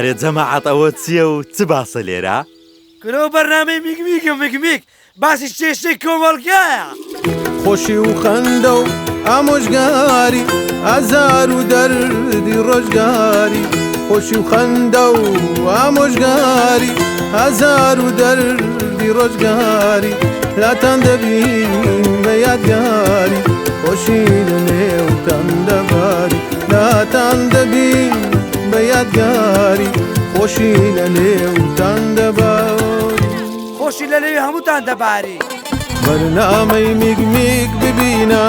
بزانێت جەماعەت ئەوە چییە و چ باسە لێرە؟ کرۆ بەرنامەی میگمیک باسی چێشتەی کۆمەڵگایە خۆشی و خەندە و ئامۆژگاری ئازار و دەردی ڕۆژگاری خۆشی و خەندە و ئامۆژگاری ئازار و دەردی ڕۆژگاری لاتان دەبین بە یادگاری خۆشی لە نێوتان دەباری لاتان دەبین بە یادگاری خۆشی لە نێوتان دەباری خۆشی لە لەوێ هەمووتان دەباری بەرنامەی میگمیگ ببینە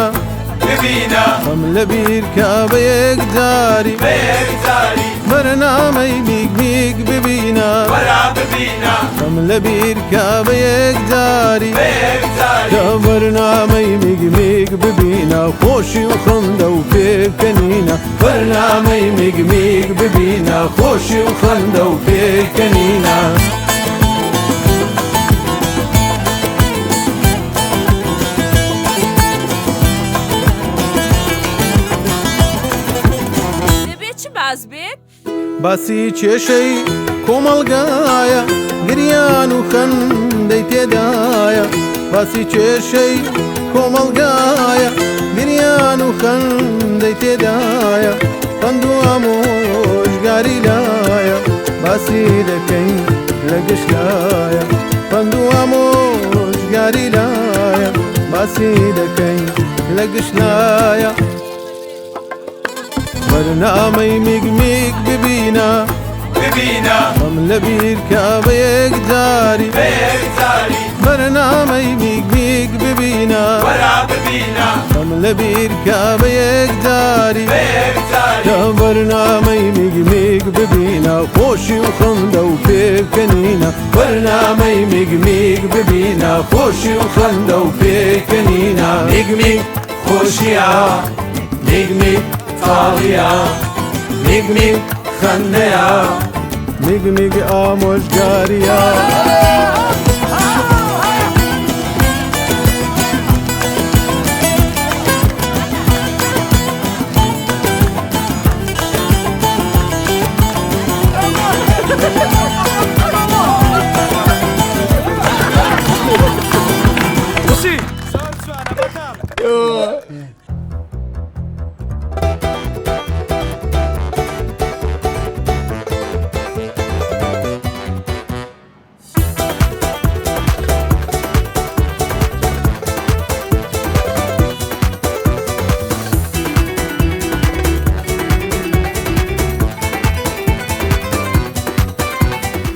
خەم لە بیرکە بە یەکجاری بەرنامەی میگمیگ ببینە خەم لە بیرکە بە یەکجاری بەرنامەی میگمیگ ببینە خۆشی و خەندە و پێکەنینە بەرنامەی میگمیگ ببینە خۆشی و خەندە و پێکەنینە باسی کێشەی کۆمەڵگایە گریان و خەندەی تێدایە باسی کێشەی کۆمەڵگایە گریان و خەندەی تێدایە خەند و ئامۆژگاری لایە باسی دەکەین لە گشتایە خەند و ئامۆژگاری لایە باسی دەکەین لە گشتایە بەرنامەی میگمیگ ببینە خەم لە بیرکە بە یەکجاری بەرنامەی میگمیگ ببینە خەم لە بیرکە بە یەکجاری بەرنامەی میگمیگ ببینە خۆشی و خەندە و پێکەنینە بەرنامەی میگمیگ ببینە خۆشی و خەندە و پێکەنینە میگمیگ خۆشیە میگمیگ تاڵیە میگمیگ خەندەیە میگمیگ ئامۆژگاریە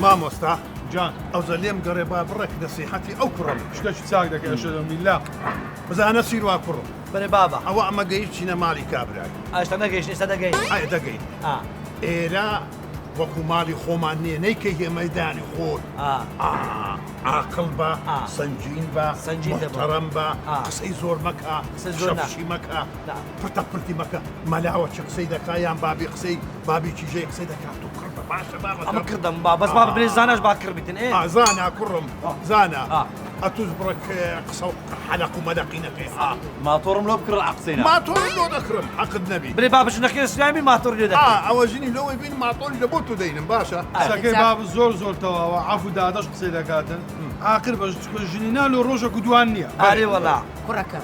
مامۆستا جان ئەوزە لێم گەڕێ با بڕێک نەسیحەتی ئەو کوڕم شتێکی چاک دەکەی ئەشهد أن لا بزانە سیروا کوڕم بەرێ بابا ئەوە ئەمە گەیشت چینە ماڵی کابرای ئاشتا نەگەیشت ئێستا دەگەیت ئایا دەگەین ئێرە وەکو ماڵی خۆمان نییە نەیکەی هێ مەیدانی خۆر عاقڵ بە سەنجین بە محتەرەم بە قسەی زۆر مەکە شەفشی مەکە پرتە پرتی مەکە مەلاوە چ قسەی دەکا یان بابی قسەی بابی چیژەی قسەی دەکات و کڕ بە باشە بابە ئەمە کردم با بەس با بێ زاناش با کرد بیتن زانا کوڕم زانا ئەتوز بڕێک قسە و حەلەق و مەدەقینەکەی ماتۆڕم لۆ بکڕ عقسەینا ماتۆڕی لۆ دەکڕم حەقت نەبی برێ بابش نەکرێ سلامی ماتۆڕ لێ دەکەم ئەوە ژنی لەوەی بین ماتۆری لە بۆ تو دەینم باشە سەکەی باب زۆر تەواوە عەفو دادەش قسەی دەکاتن ئاخر بە ژنینا لە ڕۆژێک و دوان نییە ئارێ وەڵا کوڕەکە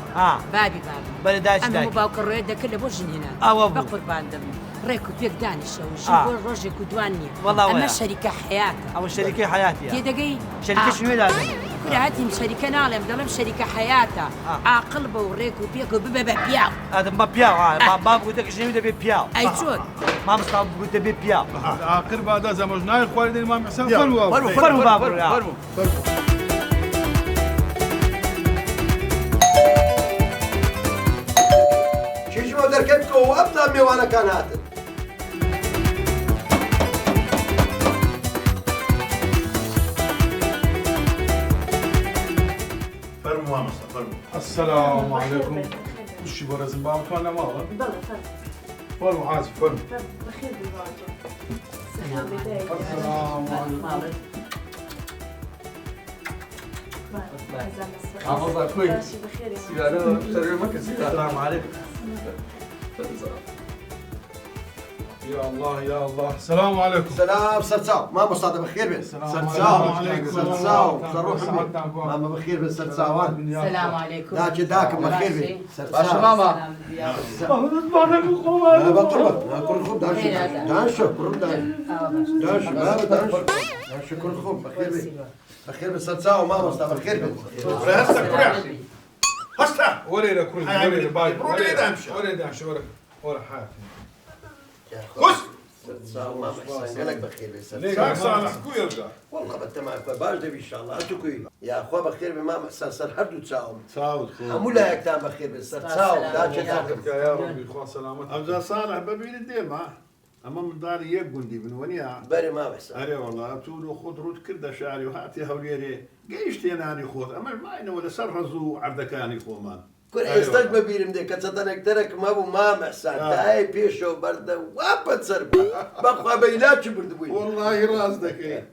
بابی بەرێ دایچ ئەمە باوکە ڕێ دەکرد لە بۆ ژنینا ئەوە بە قوربان دەبن ڕێک و پێک دانیشەوە ژن بۆ ڕۆژێک و دوان نییە ئەمە شەریکە حەیاتە ئەوە شەریکەی حەیاتیە تێدەگەی شەریکەش نوێ دادەن کورهاتیم شەریکە ناڵێم دەڵێم شەریکە حەیاتە عاقڵ بە و ڕێک و پێک و ببە بە پیاو ئادەم بە پیاو باب گوتەکەش نوێ دەبێت پیاو ئەی چۆن مامۆستا گوت دەبێت پیاو آخر بادا زەمەژنای خواردنی مام حساب فەرموو باب چیژمە دەرکەوت کۆ ئەمدا میێوانەکان هاتن فەرموو مامۆستا فەرموو السلام علیکم وشی بۆ ڕێزم باوتوان لە ماڵە فەرموو حاجی فەرموو السلام علیکم حافظة كويس سيارة شرير مكة السلام عليكم يا الله يا الله السلام عليكم. سلام سرساو ماما صادق بخير بن سرساو صروح ماما بخير بن سرساو السلام عليكم. داك بخير بن باش ماما كل خوب دانشو كل خوب بخير بن سرساو ماما صادق بخير بن هستا ورينا كل ورينا باي ورينا امشي ورا حاتي. خش سرساو ماما حسين قالك بخير بن ساك صالح كو يرجع والله ما انت معك باش دبي ان شاء الله انتو كوي يا اخو بخير بن ماما حسين سر هردو تساوم عمولا هيك تام بخير بن سرساو يسعدك يا ربي خوا سلامتك. أبدا صالح ببين الديما أما من داري يقول دي من ونيا بري ما بحسن أري والله تولو خضروت كردا شعري وهاتي هوليري قيشتين أني خوض أما ما إنه ولا سرزو عبدكاني خومان كل استجمع بيرم دي كتصدق ترك ما ابو ما محسن تاي بيشو برد وابد سربا بخوا بيناتش بردوي والله راسدك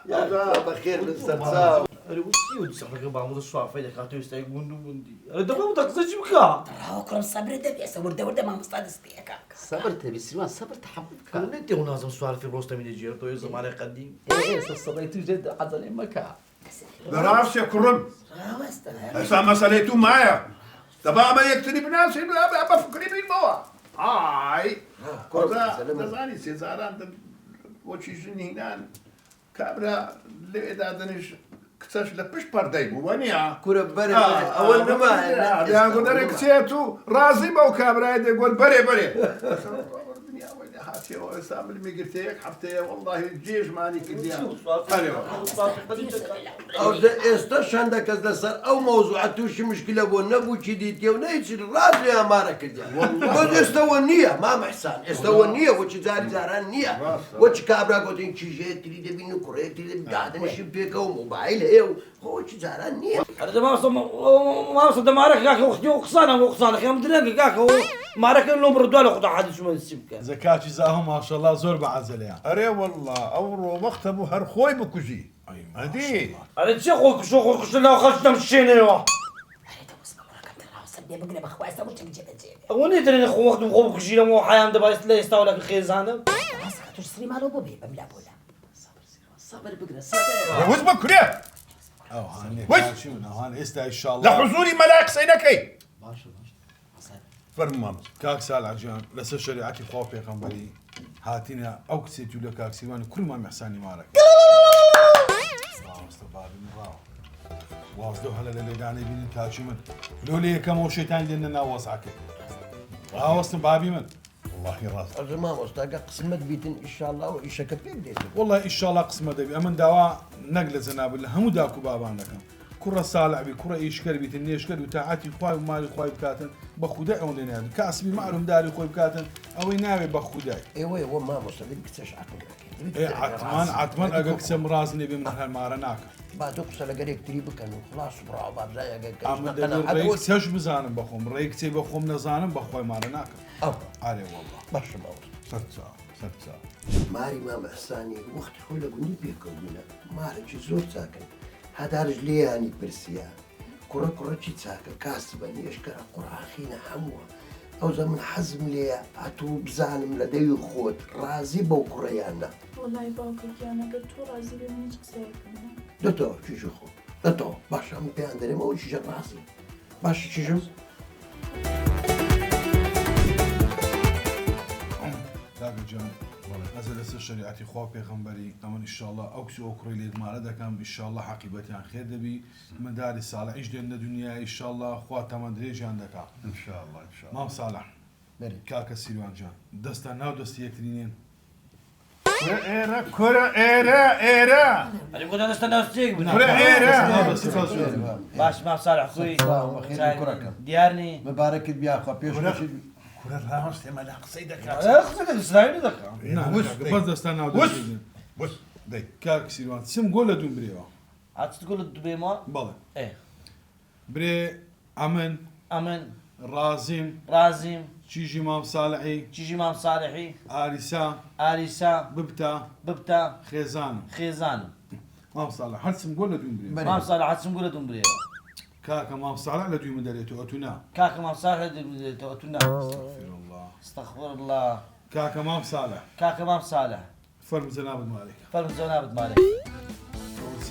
يا بخير بالسرساو أنا وسيود صاحبك بعمل الصواب فيك خاطر يستيق بندي أنا دابا ما تقصدش بكا راهو كرم صبر دبي صبر ورده ما مستانس بيك. صبرت بسرمان صبرت حبك كان انت ونازم سؤال في روستا من الجير تو يزم على قديم ايه صبيت جد عضل مكا درافش يا كرم راوست هسا مسألته معايا تبع ما يكتري بناس أبا فكري بالموا هاي كرم نزاني سيزاران وشي جنينان كابرا لإذا دنيش كتاش لبش بارداي ونيا كره بري اول ما يا قدر كتيتو رازي بو كابرا يقول بري الدنيا وين هاتي وسام اللي قلتيك حفتي والله الجيش ماني كديا او استش عندك از صار او موضوع شي مشكله بو نبو جديد يا ونيتش الراس يا مارك دي قد استوى النيه ما محسن استوى النيه وش زاران النيه وش كابرا قدين شي تريد بينو كره تريد قاعدين شبيك وموبايل هي هو شي زاران النيه هذا ما وصل معركة كاك وختي وقصانة يا مدري كاك معركة لهم ردوا له قطع حد شو السبكة زكاة جزاهم ما شاء الله زور بعزل يعني. أري والله أورو مختبو هرخوي بكوجي هدي هذا شيء خوك شو خوك شو لا خشنا مشينا يوا بقنا بخواي سووا تجيب وني ترى خو وقت مخوك كجينا مو حيان دبا لا يستوى لك الخيزانة راسك تشتري مالو بوبي بملا بولا صبر بقنا صبر وز بكريه أو هاني وش؟ كاشيونا هاني استا إن شاء الله. لحضوري ملاك سينكي باشا فرمام كاك سال عجان لسه شريعتي خوف يا خنبري هاتينا أو كسيتو لك كاك سيوان كل ما محساني مارك. استبابي مراو. واصلوا هلا اللي دعني بين كاشي من لولي كم شيطان لنا ناوص عكي. واصل بابي من. والله راس الزمان مستاقة قسمت بيتن إن شاء الله وإيشا كبير ديتن والله إن شاء الله قسمة دبي أمن دواء نقل زناب الله هم داكو بابان لكم. كرة صالح بي كرة إيشكر بيتن نيشكر وتاعتي خواي ومالي خواي بكاتن بخداع ولين هذا كاسبي معلوم داري خواي بكاتن أو يناوي بخداع. إيوه هو ما مستاقة بكتش عقل إيه عتمان أجاكسم رازني بمن هالمارناك. بعد أقصى لقريك تريبك كانوا خلاص برا بعد زي أما دبر ريك سش بزانم بخوم ريك تي بخوم نزانم بخوي مارناك. عليه والله. باش ما ستة. ماري ما محساني وقت خولا قولي بيكم هنا ماري زور ساكن هذا رجلي يعني برسيا كرة شي ساكن كاسبني يشكر قرعة خينا حموة أو زمن حزم لي عتو بزانم لدي خوت رازي بو كريانا والله باوكك أنا قلت تو رازي بمنيش قسيك دتو شي شو خو دتو باش عم بيعندني ما وش جر راسي باش شي شو لاقي جان أزل لسه شريعتي خواب پیغمبری أمن إن شاء الله أوكسي أكري ليد مارده كم إن شاء الله حقيبتي عن خير دبي من داري صالح إيش دينا دنيا إن شاء الله خوات تمن دريج عندك إن شاء الله مام صالح كاكا سيروان جان دستا ناو دستي يكترينين كرة إيرا أنا كنت أستنى أستيق كرة إيرا باش ما صالح أخوي ديارني مبارك بيا أخو بيش كرة راس ملاك سيدك أخذك الإسرائيلي ذاك نعم بس دستا ناو دستي بص دي كاكا سيروان سم قول لدون بريوا عاد تقول الدبي ما بله إيه بري أمن رازم تيجي مام صالحي آريسا ببتا خيزان مام صالح هل سم قول لدون بريوا ما صالح عاد تقول الدبي كاكا مام صالح لدون مدريتو أتونا كاك ما صالح أتونا استغفر الله استغفر الله كاكا مام صالح كاكا مام صالح فرم زناب المالك فيلم زنابد مالك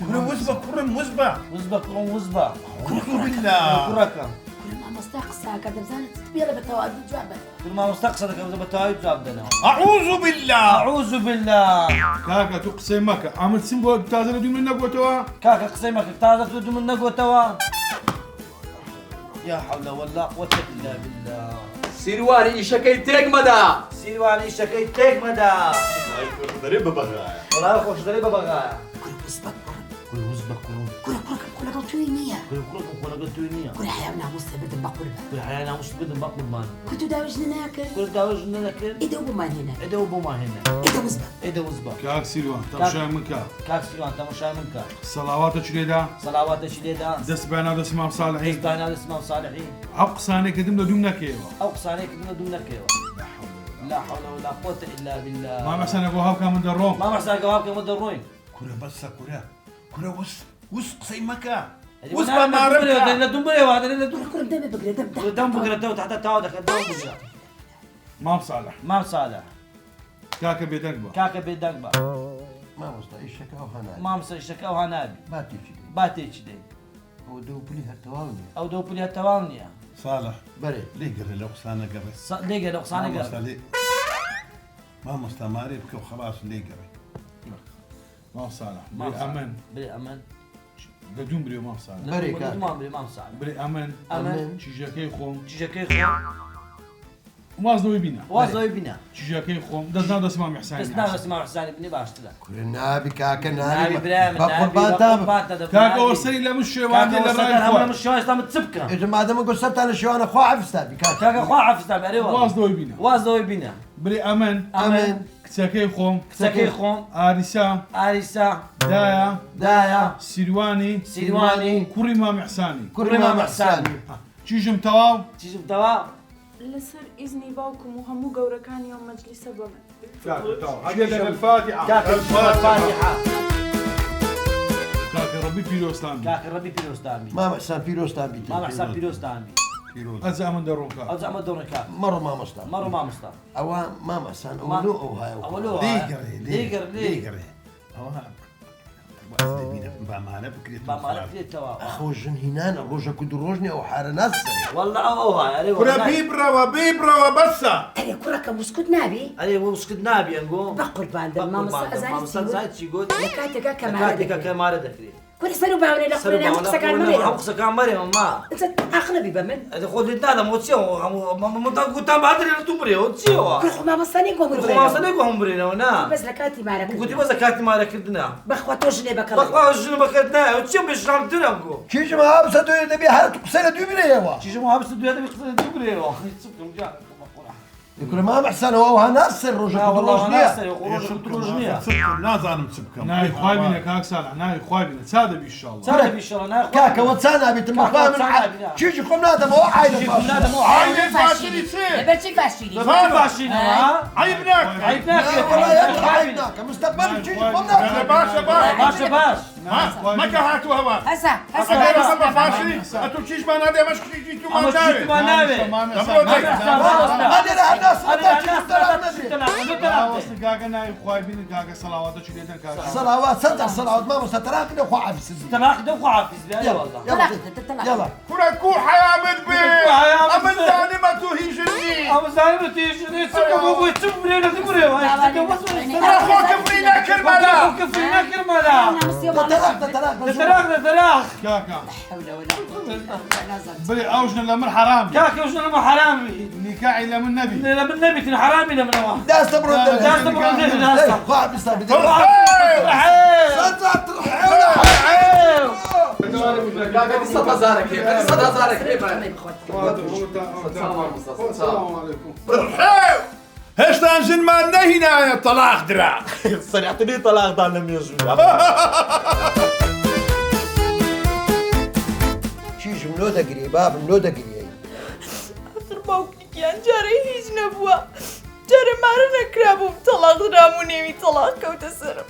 كرة وزبة كرة وزبة وزبة كرون وزبة كرة بالله كركم كل ما مستقصى كذا بزانة تتبيله بالتوابل جابه كل ما مستقصدك إذا بتاعي جابدنا أعوذ بالله أعوذ بالله كاكا تقسمك عمل سيمبو بتازل دي من نقوتوا كاكا قسمك تازر تدو من نقوة توا يا حول ولا قوة إلا بالله سیروانی ئیشەکەی تێکمەدا سیروانی شەکەی تێکمەدا دەرێ بە بەغایە وڵای خۆش دەرێ بە بەغایە كل وزبك كل وزبة كل كل قلتوي نية كل قلت نية كل حياة مستبد بقربة كل حيانا مش بدن بقول مان كنتو داوجنا ناكل كل داوجنا لكن إيدو بمان هنا إدو بوما هنا إيدو وزبك إدو وزبة كاك سيلوان تمشي من كاك كاك سيروان تمشى منك صلوات شريدا صلوات شديدة دس بنا دس مام صالحين إستانا اسمه صالحين عقصاني كدم له دمنا كيوا أو قصانيك من دونك لا حول ولا قوة إلا بالله ما محسن ابو هاو كان من دروم ما محسن جوابك مدروين كرة بس كرة وسق سيمكا وزبة وزبة ما ربكا ربك لا دمبري وهذا لا دم كل دم بقرة دم دم بقرة تو تحت التاو دخل دم بقرة مام صالح ما صالح كاكا بيدقبا كاكا بيدقبا ما مستعيش شكاو هنا ما مسوي شكاو هنابي باتي كذي باتي كده ودو بلي هالتواوني أو دو بلي هالتوانية صالح بري ليه قري لو قصانا قري ليه قال قصاني قال ما مستماري بكي وخلاص ليه قري مام صالح ما بري امان بري أمن بدون بري مام صالح بري كاك. ما بري ما صالح بري امان أمن تشجاكي خوم تيجي كيف وازدوي بينا وازوي بنا تشجاكي خوم دزنا دس مام بس حسين ناس اسمع حسين بني باشتلا كل نابي كاكا نابي نابي برام بقول نابي باتام كاكا وصلي لا مش وادي كاكا لا وصلت هم رايح مش شوي اسلام تسبكه إذا ما دام قصت أنا شو أنا خو عفستابي كاكا كاكا خو عفت عليه والله وازدوي بينا وازوي بنا بري امان أمن كتاكي خوم سكي خوم اريسا عريسة دايا دايا سيرواني سيرواني كوري مام حساني كل ما محساني تيجم تواو تيجي بتوا لسر إذني باوكم وهمو قوركان يوم مجلس بمن كاكا تواو هذه الفاتحة كاكا الفاتحة كاكا ربي فيلوستان كاكا ربي بيروستامي ما محسن بيروستابي ما محسن بيروستامي أزا من درون كاكا أزعم دون كاكا مرة ما مستان مرة ما مستر أو ما محسن ما- أولو أو هاي أولو ليه قري ليه قري ليه قري بامانه بكريت ما عرفت ليه توا أخو جن هنان الروجا كد روجني أو حار ناس والله أو هاي كرة بيبرا وبيبرا وبسا أنا كرة مسكوت نابي عليه وسكت نابي نقول بقر باندر ما ما مصر زايد شي يقول لكاتك كما كاتك كم مرة دخلي كل سنة باوني لقرنا مقصة كان مريض مقصة كان مريض ما أنت أغلبي بمن هذا خود هذا موتسيو ما تقول هذا اللي تمري وتسيو كل ما مصاني قوم ما صدق هم برينا هنا بس لكاتي ما قلت ركض بس زكاتي ما ركضنا بخواتوش لي بكرة بقى شنو بكرنا وتسيو مش رام تنقو كيش ما أبسط نبي حالة قصيرة دوبنا يا وا تيجي مو هابس هذا بيقصد تمري يتصبكم جاء يقول ما محسن هو ناس الروجا كد والله روجني ناس يخرج تروجنيا نازل مسبكم ناي خوابينا كاك صالح ناي خوابينا سادة إن شاء الله سالب ان شاء الله كاكا وتسانا بيت المقام كيش يقوم هذا مو عايل هذا مو عايل فاشل يصير برشي فاشيني ما باشينا ها عيبناك عيبناك والله يا عايلناك مستقبل كيش يقوم انا باشا باش باش ما كهات وهوا هسا أنا هسا بابا فاشل أتو تشيش ما نادي مش كيجي ما اما نادي شفت ما نابي هذه لا الناس وصل كاكا ناي خوابينا كاكا صلوات شديدا كاكا صلوات صدق صلوات ما مستتراك ده خو عفس تلاقي دو حافظ بها والله يلا كرة كوحة يا مدبي كوحة يا أمن ثاني ما توهي جني ابو زايد تيجي تسكبوا وتسمري ولا تمري أخو كفرينا كرمالا كفرنا كرمالا تراك كاكا حول ولا قوة إلا بالله بري أوجنا لمن حرام كاك وشنو ما حرامي نكاعي لمن نبي لا من النبي كان حرامي لا من هو ده استبرد ده استبرد ده خو عفس قصة هزارك كيف قصة هزارك كيف السلام عليكم هش تنزل ما نهينا يا طلاق درا صريحتني طلاق ده لم يزول شيش منودة قريبا منودة قريبا آخر باوكیان جاره هیچ نبووە جاره مارە نەکرابووم تەلاق درام و نێوی تەلاق کەوتە سرم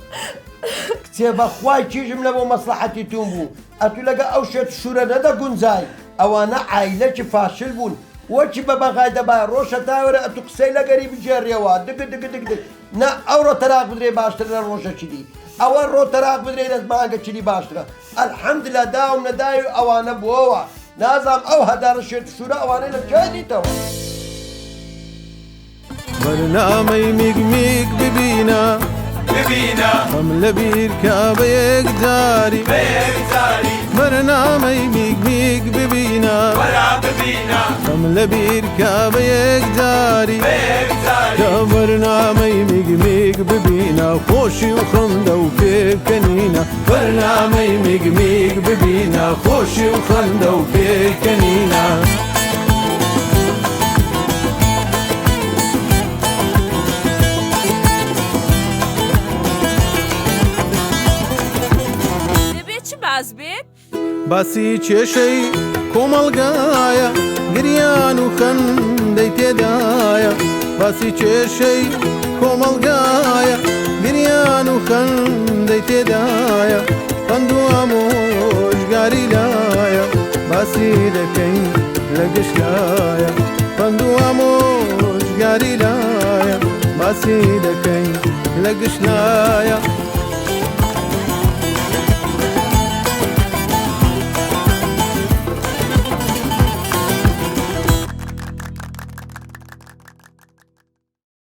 کتێبە خوای چیژم لە بۆ مەسلحەتی توم بوو ئەتو لەگە ئەو شێت شوورە نەدە گونجای ئەوانە عایلەکی فاشل بوون وەچی بە بەغای دەبا ڕۆژە تاوەرە ئەتو قسەی لەگەری بجێڕێەوە دگ نە ئەو ڕۆتەراق بدرێ باشتر لە ڕۆژە چیدی ئەوە ڕۆتەراق بدرێ لە مانگە چیدی باشترە ئەلحەمدلە داوم نەداوی ئەوانە بووەوە نازام ئەو هەدارە شێت سوورە ئەوانەی لە جای دیتەوە بەرنامەی میگ ببینە ئەم لە بیرکە بە یەکجاری بەرنامەی میگ ببینە ئەم لە بیرکە بە یەکجاری کە بەرنامەی میگ ببینە خۆشی و خەندە و پێکەنینە بەرنامەی میگ ببینە خۆشی و خەندە و پێکەنینە باسی کێشەی کۆمەڵگایە گریان و خەندەی تێدایە باسی کێشەی کۆمەڵگایە گریان و خەندەی تێدایە خەند و ئامۆژگاری لایە باسی دەکەین لە گشتایە خەند و ئامۆژگاری لایە باسی دەکەین لە گشتایە